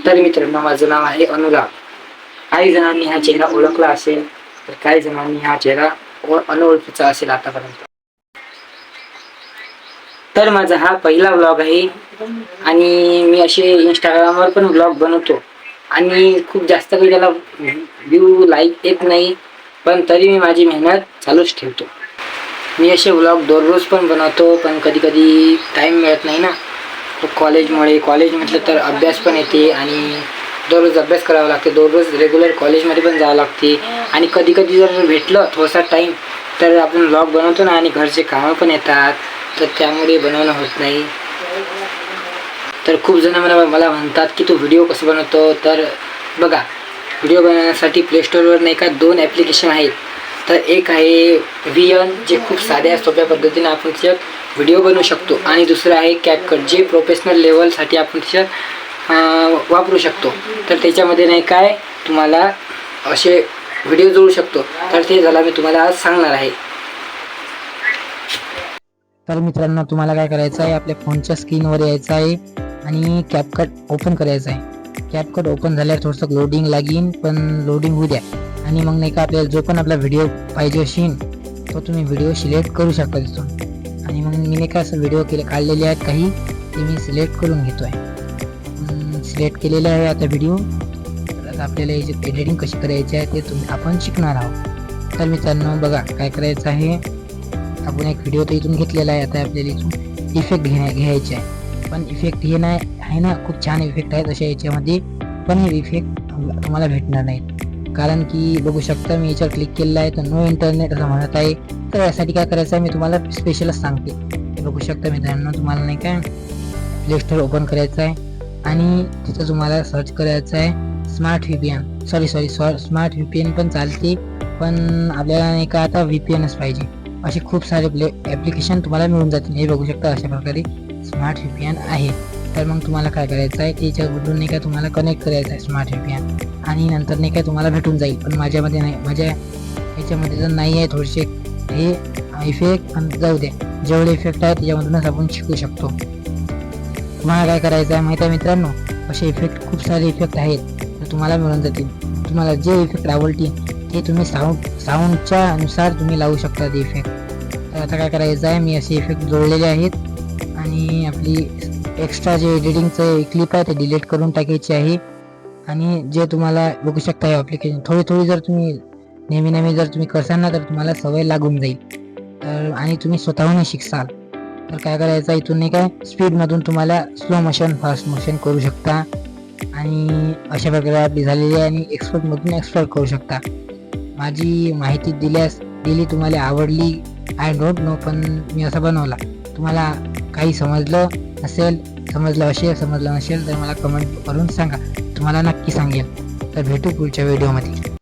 तर मित्रांनो, माझं नाव आहे अनुराग. काही जणांनी हा चेहरा ओळखला असेल, तर काही जणांनी हा चेहरा अनोळखीचा असेल आतापर्यंत. तर माझा हा पहिला व्लॉग आहे आणि मी असे इंस्टाग्रामवर पण व्लॉग बनवतो आणि खूप जास्त काही त्याला व्ह्यू लाईक येत नाही, पण तरी मी माझी मेहनत चालूच ठेवतो. मी असे व्लॉग दररोज पण बनवतो, पण कधी कधी टाईम मिळत नाही ना. कॉलेज म्हटलं तर अभ्यास पण येते आणि दररोज अभ्यास करावा लागते, दररोज रेग्युलर कॉलेजमध्ये पण जावं लागते आणि कधी कधी जर भेटलं थोडासा टाईम तर आपण व्लॉग बनवतो ना, आणि घरचे कामं पण येतात, तर त्यामुळे बनवणं होत नाही. तर खूप जण मला म्हणतात की तू व्हिडिओ कसं बनवतो. तर बघा, व्हिडिओ बनवण्यासाठी प्लेस्टोरवर नाही का 2 ॲप्लिकेशन आहेत. तर एक आहे VN, जे खूप साध्या सोप्या पद्धतीने आपण त्याच्यात व्हिडिओ बनवू शकतो, आणि दुसरं आहे CapCut, जे प्रोफेशनल लेवलसाठी आपण त्याच्यात वापरू शकतो. तर त्याच्यामध्ये नाही काय तुम्हाला असे व्हिडिओ जोडू शकतो. तर ते झाला मी तुम्हाला आज सांगणार आहे. तर मित्रांनो, तुम्हाला काय करायचं आहे, आपल्या फोनच्या स्क्रीनवर यायचं आहे आणि CapCut ओपन करायचं आहे. CapCut ओपन झाल्यावर थोडंसं लोडिंग लागेल, पण लोडिंग होऊ द्या. आणि मग नाही का आपल्याला जो पण आपला व्हिडिओ पाहिजे असेल तो तुम्ही व्हिडिओ सिलेक्ट करू शकता तिथून. आणि मग मी नाही का असं व्हिडिओ काढलेले आहेत काही, ते मी सिलेक्ट करून घेतो आहे. सिलेक्ट केलेले आहे आता व्हिडिओ. तर आता आपल्याला याची एडिटिंग कशी करायची आहे ते आपण शिकणार आहोत. तर मित्रांनो बघा, काय करायचं आहे, आपण एक व्हिडिओ तर इथून घेतलेला आहे. आता आपल्याला इथून इफेक्ट घ्यायचे आहे. पण इफेक्ट हे नाही आहे ना, खूप छान इफेक्ट आहेत अशा याच्यामध्ये, पण हे इफेक्ट तुम्हाला भेटणार नाहीत. कारण की बघू शकता मी याच्यावर क्लिक केलेलं आहे तर नो इंटरनेट असं म्हणत आहे. तर यासाठी काय करायचं आहे मी तुम्हाला स्पेशलच सांगते. हे बघू शकता मित्रांनो, तुम्हाला नाही काय प्ले स्टोअर ओपन करायचं आहे आणि तिथं तुम्हाला सर्च करायचं आहे स्मार्ट VPN पण चालते, पण आपल्याला नाही का आता VPNच पाहिजे. असे खूप सारे ॲप्लिकेशन तुम्हाला मिळून जातील. हे बघू शकता अशा प्रकारे स्मार्ट VPN आहे. तर मग तुम्हाला काय करायचं आहे, त्याच्यावरून नाही का तुम्हाला कनेक्ट करायचं आहे स्मार्ट VPN, आणि नंतर नाही काय तुम्हाला भेटून जाईल. पण माझ्यामध्ये नाही, माझ्या याच्यामध्ये तर नाही आहे थोडेसे हे इफेक्ट, पण जाऊ द्या, जेवढे इफेक्ट आहे त्याच्यामधूनच आपण शिकू शकतो. तुम्हाला काय करायचं आहे माहिती आहे मित्रांनो, असे इफेक्ट खूप सारे इफेक्ट आहेत, तर तुम्हाला मिळून जातील. तुम्हाला जे इफेक्ट आवडतील ते तुम्ही साऊंडच्या अनुसार तुम्ही लावू शकता ते इफेक्ट. तर आता काय करायचं आहे, मी असे इफेक्ट जोडलेले आहेत आणि आपली एक्स्ट्रा जे एडिटिंगचं क्लिप आहे ते डिलीट करून टाकायची आहे. आणि जे तुम्हाला बघू शकता हे ॲप्लिकेशन थोडी जर तुम्ही नेहमी जर तुम्ही करसाल ना, तर तुम्हाला सवय लागून जाईल. तर आणि तुम्ही स्वतःहून शिकसाल. तर काय करायचं, इथून नाही काय स्पीडमधून तुम्हाला स्लो मोशन, फास्ट मोशन करू शकता, आणि अशा प्रकारे आपली झालेली आहे. आणि एक्सपोर्टमधून एक्सपोर्ट करू शकता. माझी माहिती दिली तुम्हाला आवडली, आय डोंट नो, पण मी असा बनवला. तुम्हाला काही समजलं नसेल तर मला कमेंट करून सांगा, तुम्हाला नक्की सांगेल. तर भेटू पुढच्या व्हिडिओमध्ये.